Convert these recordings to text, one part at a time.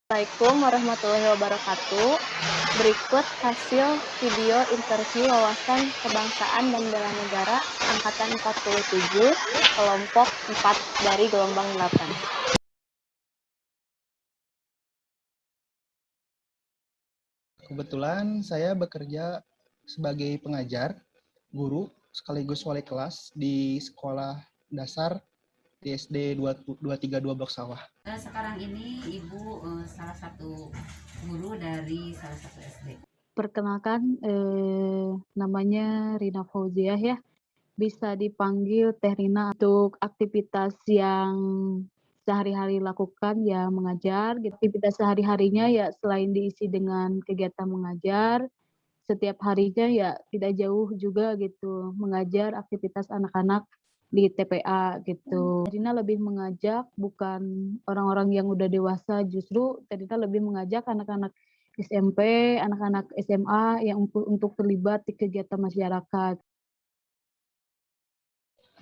Assalamualaikum warahmatullahi wabarakatuh. Berikut hasil video interview wawasan kebangsaan dan bela negara angkatan 47, kelompok 4 dari gelombang 8. Kebetulan saya bekerja sebagai pengajar, guru, sekaligus wali kelas di sekolah dasar di SD 232 Blok Sawah. Sekarang ini Ibu salah satu guru dari salah satu SD. Perkenalkan, namanya Rina Fauziah ya, bisa dipanggil Teh Rina. Untuk aktivitas yang sehari-hari lakukan ya mengajar, aktivitas sehari-harinya ya selain diisi dengan kegiatan mengajar, setiap harinya ya tidak jauh juga gitu, mengajar aktivitas anak-anak di TPA gitu. Teh Rina lebih mengajak bukan orang-orang yang udah dewasa, justru Teh Rina lebih mengajak anak-anak SMP, anak-anak SMA yang untuk terlibat di kegiatan masyarakat.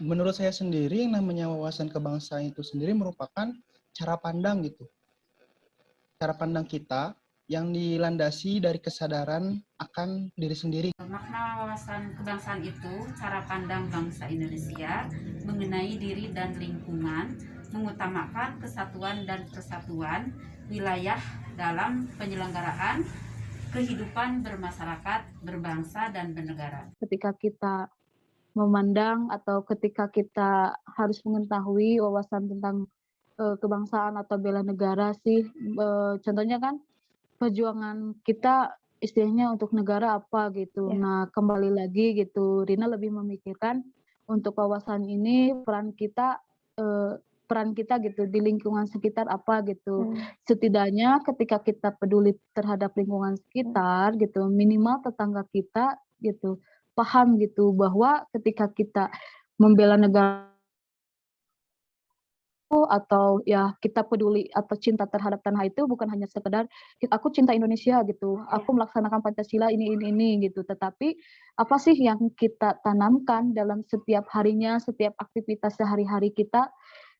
Menurut saya sendiri, yang namanya wawasan kebangsaan itu sendiri merupakan cara pandang gitu. Cara pandang kita yang dilandasi dari kesadaran akan diri sendiri. Makna wawasan kebangsaan itu cara pandang bangsa Indonesia mengenai diri dan lingkungan, mengutamakan kesatuan dan persatuan wilayah dalam penyelenggaraan kehidupan bermasyarakat, berbangsa, dan bernegara. Ketika kita memandang atau ketika kita harus mengetahui wawasan tentang kebangsaan atau bela negara sih, contohnya kan perjuangan kita istilahnya untuk negara apa gitu. Ya. Nah, kembali lagi gitu, Rina lebih memikirkan untuk wawasan ini peran kita gitu di lingkungan sekitar apa gitu. Setidaknya ketika kita peduli terhadap lingkungan sekitar gitu, minimal tetangga kita gitu paham gitu bahwa ketika kita membela negara atau ya kita peduli atau cinta terhadap tanah itu bukan hanya sekedar aku cinta Indonesia gitu, aku melaksanakan Pancasila ini gitu, tetapi apa sih yang kita tanamkan dalam setiap harinya, setiap aktivitas sehari-hari kita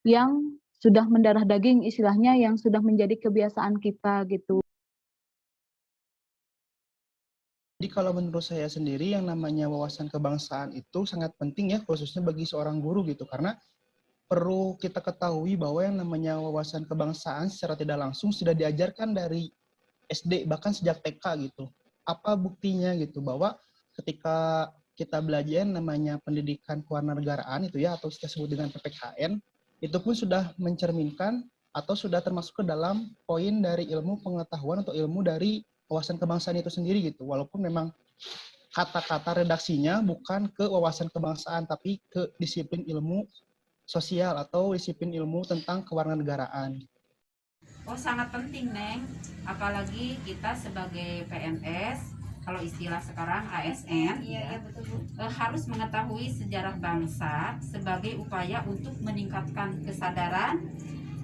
yang sudah mendarah daging istilahnya, yang sudah menjadi kebiasaan kita gitu. Jadi kalau menurut saya sendiri, yang namanya wawasan kebangsaan itu sangat penting ya, khususnya bagi seorang guru gitu, karena perlu kita ketahui bahwa yang namanya wawasan kebangsaan secara tidak langsung sudah diajarkan dari SD, bahkan sejak TK gitu. Apa buktinya gitu, bahwa ketika kita belajar namanya pendidikan kewarganegaraan itu ya, atau kita sebut dengan PPKN, itu pun sudah mencerminkan atau sudah termasuk ke dalam poin dari ilmu pengetahuan atau ilmu dari wawasan kebangsaan itu sendiri gitu. Walaupun memang kata-kata redaksinya bukan ke wawasan kebangsaan, tapi ke disiplin ilmu sosial atau disiplin ilmu tentang kewarganegaraan. Oh, sangat penting, Neng. Apalagi kita sebagai PNS, kalau istilah sekarang ASN, harus mengetahui sejarah bangsa sebagai upaya untuk meningkatkan kesadaran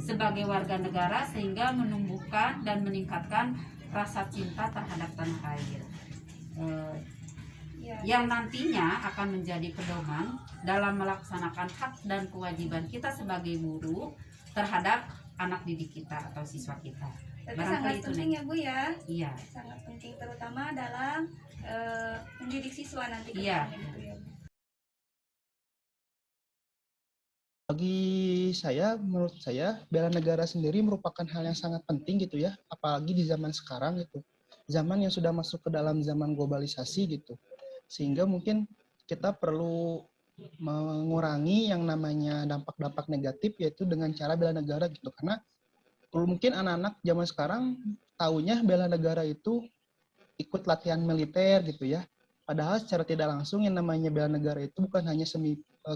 sebagai warga negara sehingga menumbuhkan dan meningkatkan rasa cinta terhadap tanah air. Yang nantinya akan menjadi pedoman dalam melaksanakan hak dan kewajiban kita sebagai guru terhadap anak didik kita atau siswa kita. Tapi sangat penting ya Bu ya. Iya. Sangat penting terutama dalam mendidik siswa nanti. Iya. Bagi saya, menurut saya, bela negara sendiri merupakan hal yang sangat penting gitu ya, apalagi di zaman sekarang gitu. Zaman yang sudah masuk ke dalam zaman globalisasi gitu. Sehingga mungkin kita perlu mengurangi yang namanya dampak-dampak negatif, yaitu dengan cara bela negara gitu. Karena mungkin anak-anak zaman sekarang taunya bela negara itu ikut latihan militer gitu ya. Padahal secara tidak langsung yang namanya bela negara itu bukan hanya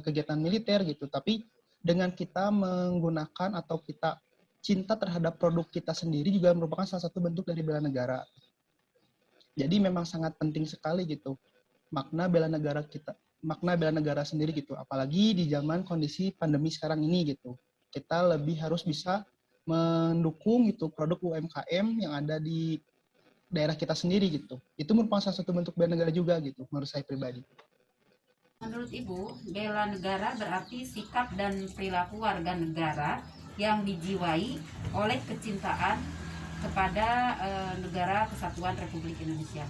kegiatan militer gitu, tapi dengan kita menggunakan atau kita cinta terhadap produk kita sendiri juga merupakan salah satu bentuk dari bela negara. Jadi memang sangat penting sekali gitu makna bela negara kita, makna bela negara sendiri gitu. Apalagi di zaman kondisi pandemi sekarang ini gitu. Kita lebih harus bisa mendukung gitu produk UMKM yang ada di daerah kita sendiri gitu. Itu merupakan salah satu bentuk bela negara juga gitu menurut saya pribadi. Menurut Ibu, bela negara berarti sikap dan perilaku warga negara yang dijiwai oleh kecintaan kepada Negara Kesatuan Republik Indonesia.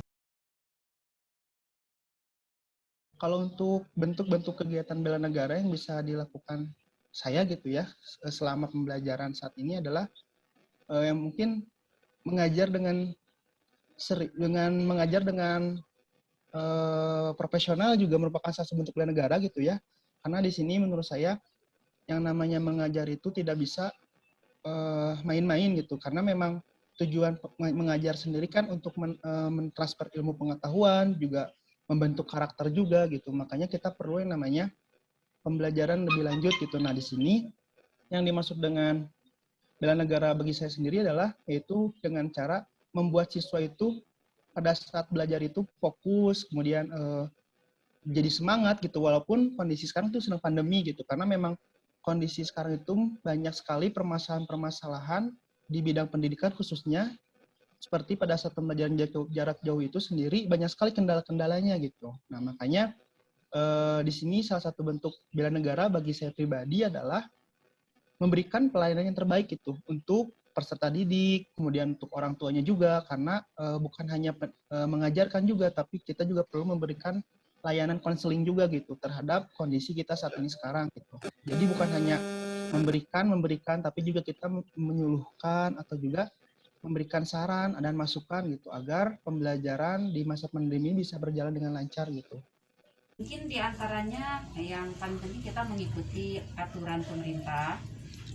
Kalau untuk bentuk-bentuk kegiatan bela negara yang bisa dilakukan saya gitu ya selama pembelajaran saat ini adalah yang mungkin mengajar dengan profesional juga merupakan salah satu bentuk bela negara gitu ya. Karena di sini menurut saya yang namanya mengajar itu tidak bisa main-main gitu. Karena memang tujuan mengajar sendiri kan untuk mentransfer ilmu pengetahuan, juga membentuk karakter juga gitu. Makanya kita perlu yang namanya pembelajaran lebih lanjut gitu. Nah, di sini yang dimaksud dengan bela negara bagi saya sendiri adalah yaitu dengan cara membuat siswa itu pada saat belajar itu fokus, kemudian jadi semangat gitu walaupun kondisi sekarang itu sedang pandemi gitu. Karena memang kondisi sekarang itu banyak sekali permasalahan-permasalahan di bidang pendidikan khususnya seperti pada saat pembelajaran jarak jauh itu sendiri banyak sekali kendala-kendalanya gitu. Nah, makanya di sini salah satu bentuk bela negara bagi saya pribadi adalah memberikan pelayanan yang terbaik itu untuk peserta didik, kemudian untuk orang tuanya juga, karena bukan hanya mengajarkan juga, tapi kita juga perlu memberikan layanan konseling juga gitu terhadap kondisi kita saat ini sekarang gitu. Jadi bukan hanya memberikan, tapi juga kita menyuluhkan atau juga memberikan saran dan masukan gitu agar pembelajaran di masa pandemi bisa berjalan dengan lancar gitu. Mungkin diantaranya yang paling penting kita mengikuti aturan pemerintah.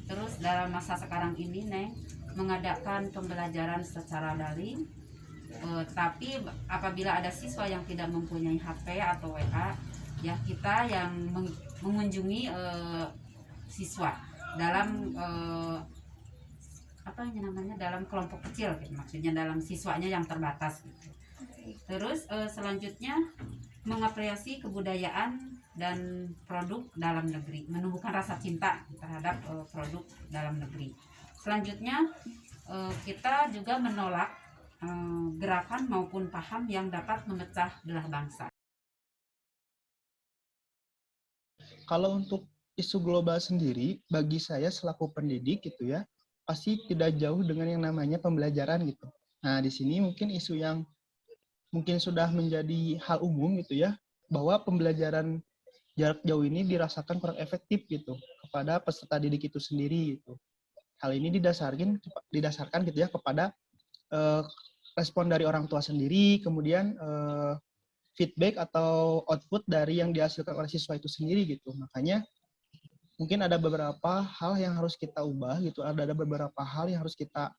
Terus dalam masa sekarang ini Neng mengadakan pembelajaran secara daring. Tapi apabila ada siswa yang tidak mempunyai HP atau WA, ya kita yang mengunjungi siswa dalam dalam kelompok kecil, maksudnya dalam siswanya yang terbatas gitu. Terus selanjutnya mengapresiasi kebudayaan dan produk dalam negeri, menumbuhkan rasa cinta terhadap produk dalam negeri. Selanjutnya kita juga menolak gerakan maupun paham yang dapat memecah belah bangsa. Kalau untuk isu global sendiri, bagi saya selaku pendidik gitu ya, pasti tidak jauh dengan yang namanya pembelajaran gitu. Nah, di sini mungkin isu yang mungkin sudah menjadi hal umum gitu ya, bahwa pembelajaran jarak jauh ini dirasakan kurang efektif gitu kepada peserta didik itu sendiri gitu. Hal ini didasarkan gitu ya kepada respon dari orang tua sendiri, kemudian feedback atau output dari yang dihasilkan oleh siswa itu sendiri gitu. Makanya mungkin ada beberapa hal yang harus kita ubah gitu, ada beberapa hal yang harus kita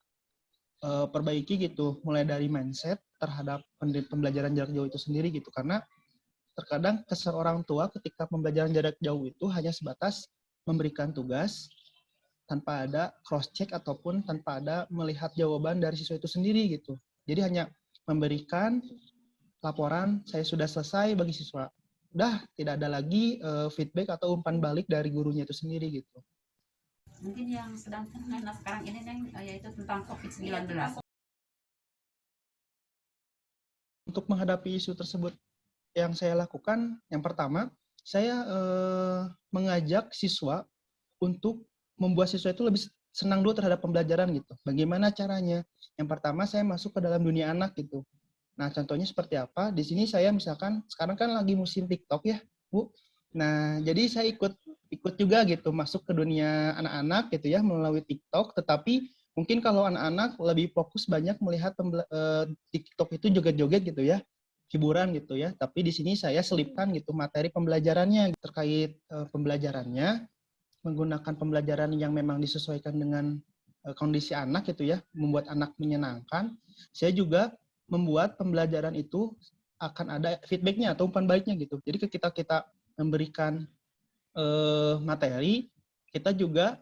perbaiki gitu, mulai dari mindset terhadap pembelajaran jarak jauh itu sendiri gitu. Karena terkadang kesan orang tua ketika pembelajaran jarak jauh itu hanya sebatas memberikan tugas tanpa ada cross check ataupun tanpa ada melihat jawaban dari siswa itu sendiri gitu. Jadi hanya memberikan laporan saya sudah selesai bagi siswa. Udah tidak ada lagi feedback atau umpan balik dari gurunya itu sendiri gitu. Mungkin yang sedang fenomena sekarang ini Neng, yaitu tentang COVID-19. Untuk menghadapi isu tersebut yang saya lakukan, yang pertama saya mengajak siswa untuk membuat siswa itu lebih senang dulu terhadap pembelajaran gitu. Bagaimana caranya? Yang pertama saya masuk ke dalam dunia anak gitu. Nah, contohnya seperti apa? Di sini saya misalkan sekarang kan lagi musim TikTok ya, Bu. Nah, jadi saya ikut juga gitu masuk ke dunia anak-anak gitu ya melalui TikTok, tetapi mungkin kalau anak-anak lebih fokus banyak melihat TikTok itu joget-joget gitu ya, hiburan gitu ya. Tapi di sini saya selipkan gitu materi pembelajarannya terkait pembelajarannya, menggunakan pembelajaran yang memang disesuaikan dengan kondisi anak gitu ya, membuat anak menyenangkan. Saya juga membuat pembelajaran itu akan ada feedbacknya atau umpan baliknya gitu. Jadi ketika kita memberikan materi, kita juga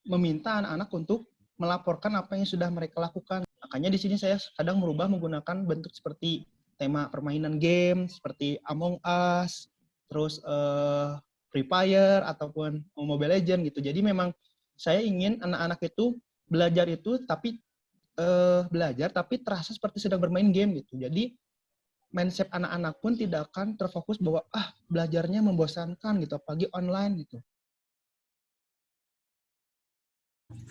meminta anak-anak untuk melaporkan apa yang sudah mereka lakukan. Makanya di sini saya kadang menggunakan bentuk seperti tema permainan game, seperti Among Us, terus Free Fire, ataupun Mobile Legends gitu. Jadi memang saya ingin anak-anak itu belajar tapi terasa seperti sedang bermain game gitu. Jadi mindset anak-anak pun tidak akan terfokus bahwa belajarnya membosankan gitu, apalagi online gitu.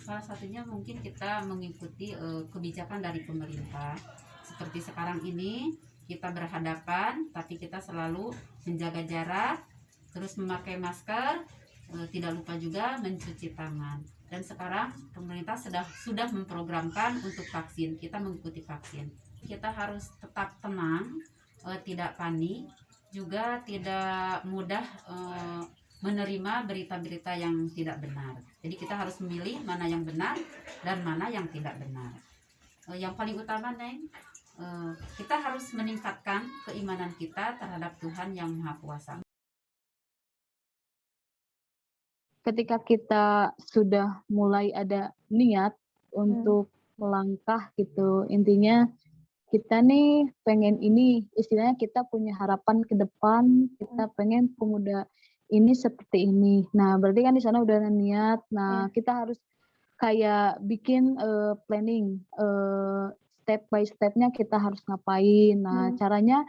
Salah satunya mungkin kita mengikuti kebijakan dari pemerintah. Seperti sekarang ini kita berhadapan, tapi kita selalu menjaga jarak, terus memakai masker, tidak lupa juga mencuci tangan. Dan sekarang pemerintah sudah memprogramkan untuk vaksin, kita mengikuti vaksin. Kita harus tetap tenang, tidak panik, juga tidak mudah menerima berita-berita yang tidak benar. Jadi kita harus memilih mana yang benar dan mana yang tidak benar. Yang paling utama, Neng, kita harus meningkatkan keimanan kita terhadap Tuhan yang Maha Kuasa. Ketika kita sudah mulai ada niat untuk melangkah gitu, intinya kita nih pengen ini, istilahnya kita punya harapan ke depan, kita pengen pemuda ini seperti ini. Nah, berarti kan di sana udah ada niat. Nah, kita harus kayak bikin planning, step by stepnya kita harus ngapain. Nah, caranya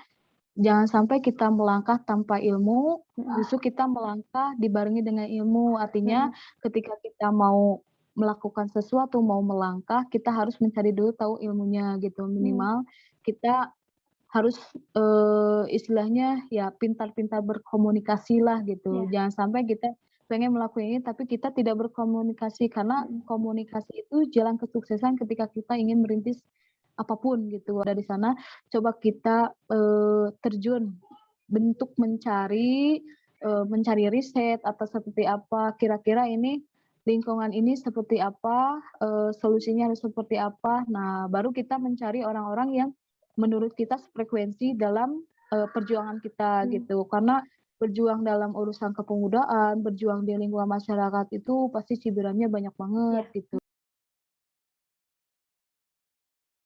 jangan sampai kita melangkah tanpa ilmu, justru kita melangkah dibarengi dengan ilmu. Artinya ketika kita mau melakukan sesuatu, mau melangkah, kita harus mencari dulu tahu ilmunya gitu. Minimal kita harus istilahnya ya pintar-pintar berkomunikasi lah gitu. Jangan sampai kita pengen melakukan ini tapi kita tidak berkomunikasi, karena komunikasi itu jalan kesuksesan ketika kita ingin merintis apapun gitu. Dari sana coba kita terjun bentuk mencari riset atau seperti apa kira-kira ini lingkungan ini seperti apa, solusinya harus seperti apa. Nah, baru kita mencari orang-orang yang menurut kita frekuensi dalam perjuangan kita gitu. Karena berjuang dalam urusan kepemudaan, berjuang di lingkungan masyarakat itu pasti cibirannya banyak banget gitu.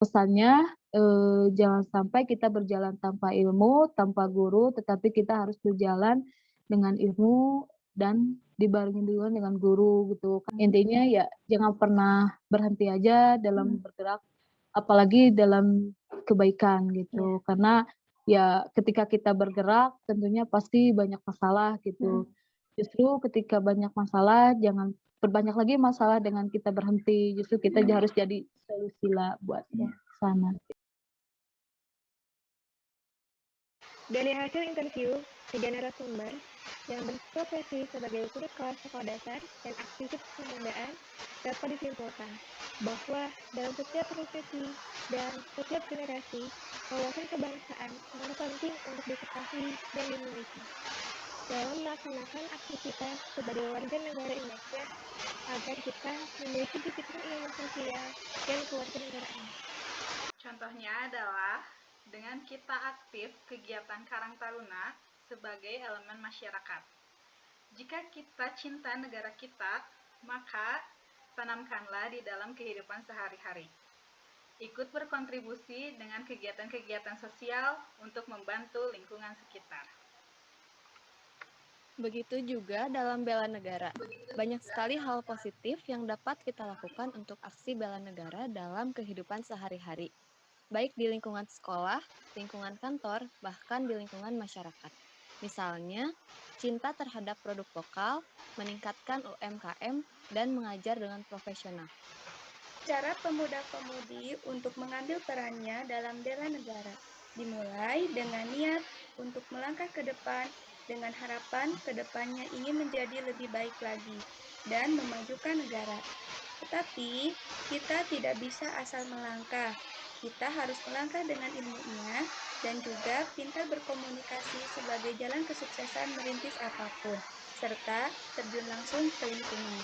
Pesannya jangan sampai kita berjalan tanpa ilmu, tanpa guru, tetapi kita harus berjalan dengan ilmu dan dibarengi juga dengan guru gitu. Intinya ya jangan pernah berhenti aja dalam bergerak, apalagi dalam kebaikan gitu. Karena ya ketika kita bergerak tentunya pasti banyak masalah gitu. Justru ketika banyak masalah jangan perbanyak lagi masalah dengan kita berhenti, justru kita harus jadi solusi lah buat sana. Dari hasil interview, 3 narasumber yang berprofesi sebagai guru kelas sekolah dasar dan aktivis kepemudaan dapat disimpulkan bahwa dalam setiap profesi dan setiap generasi, wawasan kebangsaan sangat penting untuk diketahui dan dimiliki dalam melaksanakan aktivitas sebagai warga negara Indonesia agar kita memiliki disiplin ilmu sosial dan kewarganegaraan. Contohnya adalah dengan kita aktif kegiatan Karang Taruna sebagai elemen masyarakat. Jika kita cinta negara kita, maka tanamkanlah di dalam kehidupan sehari-hari. Ikut berkontribusi dengan kegiatan-kegiatan sosial untuk membantu lingkungan sekitar. Begitu juga dalam bela negara. Banyak sekali hal positif yang dapat kita lakukan untuk aksi bela negara dalam kehidupan sehari-hari. Baik di lingkungan sekolah, lingkungan kantor, bahkan di lingkungan masyarakat. Misalnya, cinta terhadap produk lokal, meningkatkan UMKM, dan mengajar dengan profesional. Cara pemuda-pemudi untuk mengambil perannya dalam bela negara dimulai dengan niat untuk melangkah ke depan dengan harapan ke depannya ingin menjadi lebih baik lagi dan memajukan negara. Tetapi kita tidak bisa asal melangkah. Kita harus melangkah dengan ilmunya dan juga pintar berkomunikasi sebagai jalan kesuksesan merintis apapun, serta terjun langsung ke lingkungan.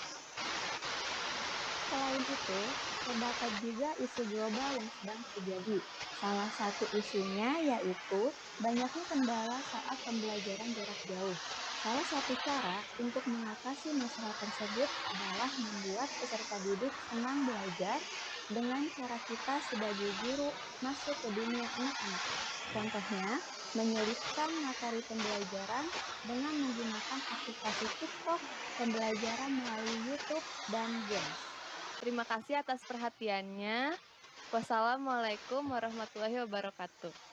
Selain itu, terdapat juga isu global yang sedang terjadi. Salah satu isunya yaitu banyaknya kendala saat pembelajaran jarak jauh. Salah satu cara untuk mengatasi masalah tersebut adalah membuat peserta didik senang belajar dengan cara kita sebagai guru masuk ke dunia anak-anak. Contohnya, menyelipkan materi pembelajaran dengan menggunakan aplikasi TikTok, pembelajaran melalui YouTube, dan games. Terima kasih atas perhatiannya. Wassalamualaikum warahmatullahi wabarakatuh.